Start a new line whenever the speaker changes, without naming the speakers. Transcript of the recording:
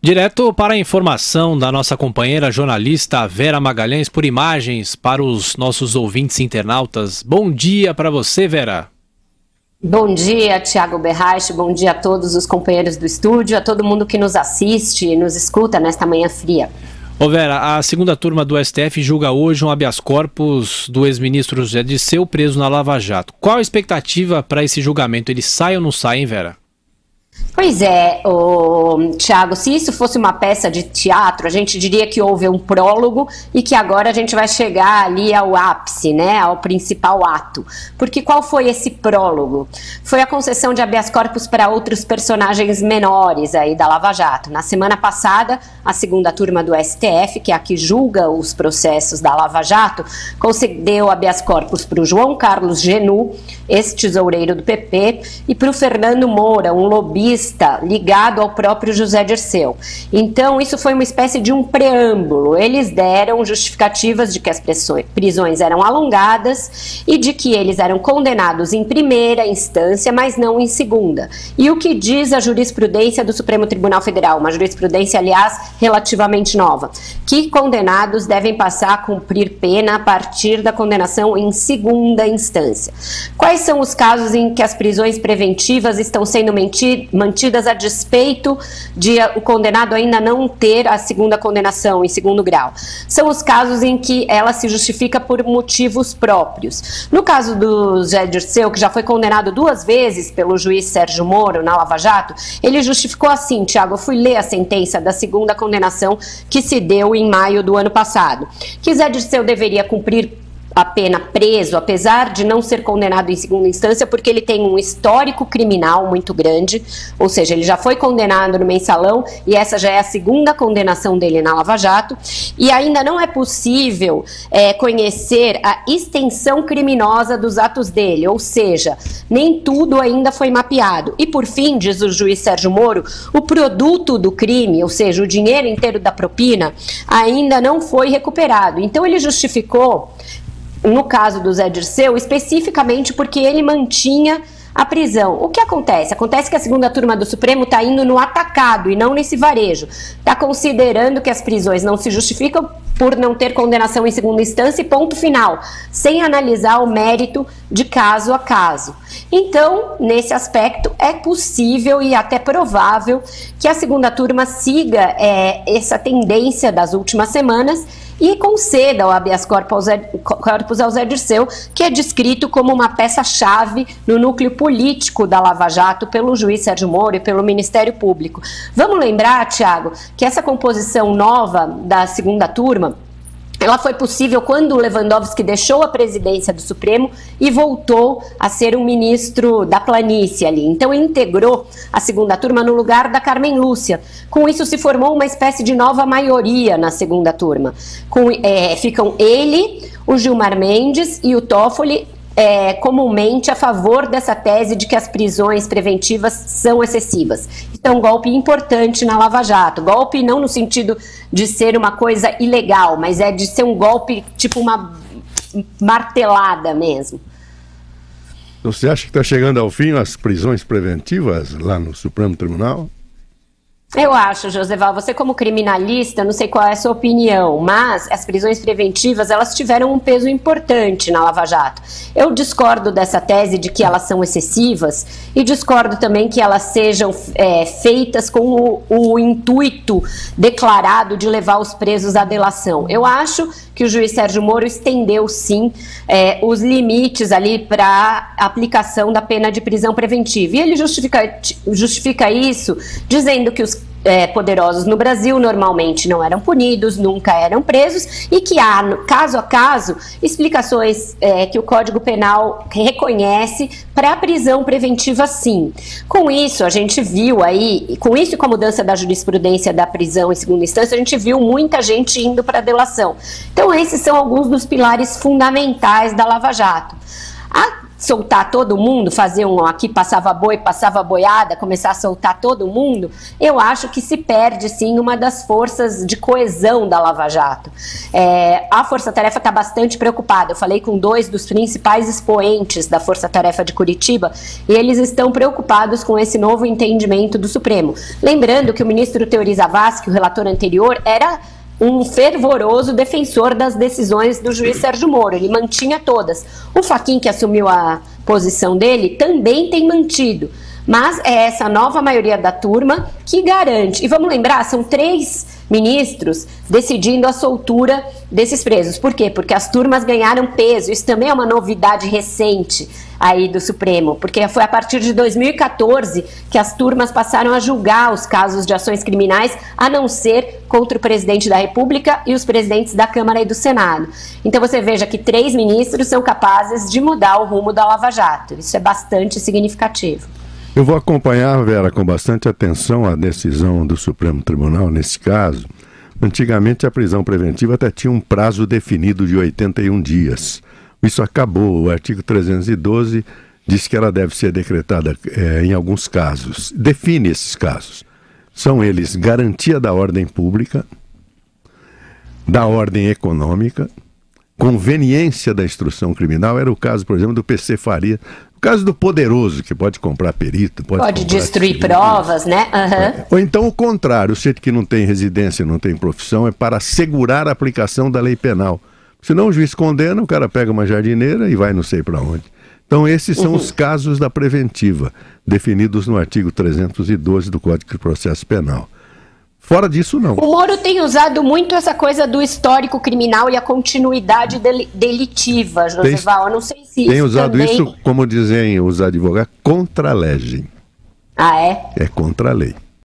Direto para a informação da nossa companheira jornalista Vera Magalhães por imagens para os nossos ouvintes internautas. Bom dia para você, Vera.
Bom dia, Thiago Berraich, bom dia a todos os companheiros do estúdio, a todo mundo que nos assiste e nos escuta nesta manhã fria.
Ô Vera, a segunda turma do STF julga hoje um habeas corpus do ex-ministro José Dirceu preso na Lava Jato. Qual a expectativa para esse julgamento? Ele sai ou não sai, hein, Vera?
Pois é, Thiago, se isso fosse uma peça de teatro, a gente diria que houve um prólogo e que agora a gente vai chegar ali ao ápice, né, ao principal ato. Porque qual foi esse prólogo? Foi a concessão de habeas corpus para outros personagens menores aí da Lava Jato. Na semana passada, a segunda turma do STF, que é a que julga os processos da Lava Jato, concedeu habeas corpus para o João Carlos Genu, ex-tesoureiro do PP, e para o Fernando Moura, um lobista ligado ao próprio José Dirceu. Então, isso foi uma espécie de um preâmbulo. Eles deram justificativas de que as prisões eram alongadas e de que eles eram condenados em primeira instância, mas não em segunda. E o que diz a jurisprudência do Supremo Tribunal Federal, uma jurisprudência, aliás, relativamente nova, que condenados devem passar a cumprir pena a partir da condenação em segunda instância. Quais são os casos em que as prisões preventivas estão sendo mantidas a despeito de o condenado ainda não ter a segunda condenação em segundo grau? São os casos em que ela se justifica por motivos próprios. No caso do José Dirceu, que já foi condenado 2 vezes pelo juiz Sérgio Moro na Lava Jato, ele justificou assim, Thiago, eu fui ler a sentença da segunda condenação que se deu em maio do ano passado, que José Dirceu deveria cumprir a pena preso, apesar de não ser condenado em segunda instância, porque ele tem um histórico criminal muito grande, ou seja, ele já foi condenado no Mensalão e essa já é a segunda condenação dele na Lava Jato, e ainda não é possível conhecer a extensão criminosa dos atos dele, ou seja, nem tudo ainda foi mapeado. E por fim, diz o juiz Sérgio Moro, o produto do crime, ou seja, o dinheiro inteiro da propina, ainda não foi recuperado. Então ele justificou, no caso do José Dirceu, especificamente porque ele mantinha a prisão. O que acontece? Acontece que a segunda turma do Supremo está indo no atacado e não nesse varejo. Está considerando que as prisões não se justificam por não ter condenação em segunda instância e ponto final, sem analisar o mérito de caso a caso. Então, nesse aspecto, é possível e até provável que a segunda turma siga essa tendência das últimas semanas e conceda o habeas corpus ao José Dirceu, que é descrito como uma peça-chave no núcleo político da Lava Jato pelo juiz Sérgio Moro e pelo Ministério Público. Vamos lembrar, Thiago, que essa composição nova da segunda turma, ela foi possível quando o Lewandowski deixou a presidência do Supremo e voltou a ser um ministro da planície ali. Então ele integrou a segunda turma no lugar da Carmen Lúcia. Com isso se formou uma espécie de nova maioria na segunda turma. Ficam ele, o Gilmar Mendes e o Toffoli comumente a favor dessa tese de que as prisões preventivas são excessivas. Isso é um golpe importante na Lava Jato. Golpe não no sentido de ser uma coisa ilegal, mas é de ser um golpe tipo uma martelada mesmo.
Você acha que está chegando ao fim as prisões preventivas lá no Supremo Tribunal?
Eu acho, Joseval, você como criminalista, não sei qual é a sua opinião, mas as prisões preventivas, elas tiveram um peso importante na Lava Jato. Eu discordo dessa tese de que elas são excessivas e discordo também que elas sejam feitas com o intuito declarado de levar os presos à delação. Eu acho que o juiz Sérgio Moro estendeu, sim, os limites ali para a aplicação da pena de prisão preventiva. E ele justifica isso dizendo que os poderosos no Brasil normalmente não eram punidos, nunca eram presos e que há, caso a caso, explicações que o Código Penal reconhece para a prisão preventiva, sim. Com isso, a gente viu aí, com isso e com a mudança da jurisprudência da prisão em segunda instância, a gente viu muita gente indo para a delação. Então, esses são alguns dos pilares fundamentais da Lava Jato. A soltar todo mundo, fazer aqui passava boi, passava boiada, começar a soltar todo mundo, eu acho que se perde sim uma das forças de coesão da Lava Jato. A Força Tarefa está bastante preocupada. Eu falei com 2 dos principais expoentes da Força Tarefa de Curitiba e eles estão preocupados com esse novo entendimento do Supremo. Lembrando que o ministro Teori Zavascki, o relator anterior, era um fervoroso defensor das decisões do juiz Sérgio Moro, ele mantinha todas. O Fachin, que assumiu a posição dele, também tem mantido, mas é essa nova maioria da turma que garante. E vamos lembrar, são 3 ministros decidindo a soltura desses presos. Por quê? Porque as turmas ganharam peso. Isso também é uma novidade recente aí do Supremo, porque foi a partir de 2014 que as turmas passaram a julgar os casos de ações criminais, a não ser contra o presidente da República e os presidentes da Câmara e do Senado. Então você veja que 3 ministros são capazes de mudar o rumo da Lava Jato. Isso é bastante significativo.
Eu vou acompanhar, Vera, com bastante atenção a decisão do Supremo Tribunal nesse caso. Antigamente a prisão preventiva até tinha um prazo definido de 81 dias. Isso acabou. O artigo 312 diz que ela deve ser decretada em alguns casos. Define esses casos. São eles garantia da ordem pública, da ordem econômica, conveniência da instrução criminal. Era o caso, por exemplo, do PC Faria. O caso do poderoso, que pode comprar perito, pode
destruir provas, né?
Ou então o contrário, o sujeito que não tem residência, não tem profissão, é para assegurar a aplicação da lei penal. Senão o juiz condena, o cara pega uma jardineira e vai não sei para onde. Então esses são os casos da preventiva, definidos no artigo 312 do Código de Processo Penal. Fora disso, não.
O Moro tem usado muito essa coisa do histórico criminal e a continuidade delitiva, Josival. Eu não sei se
tem usado também... isso, como dizem os advogados, contra a legem.
Ah, é?
É contra a lei.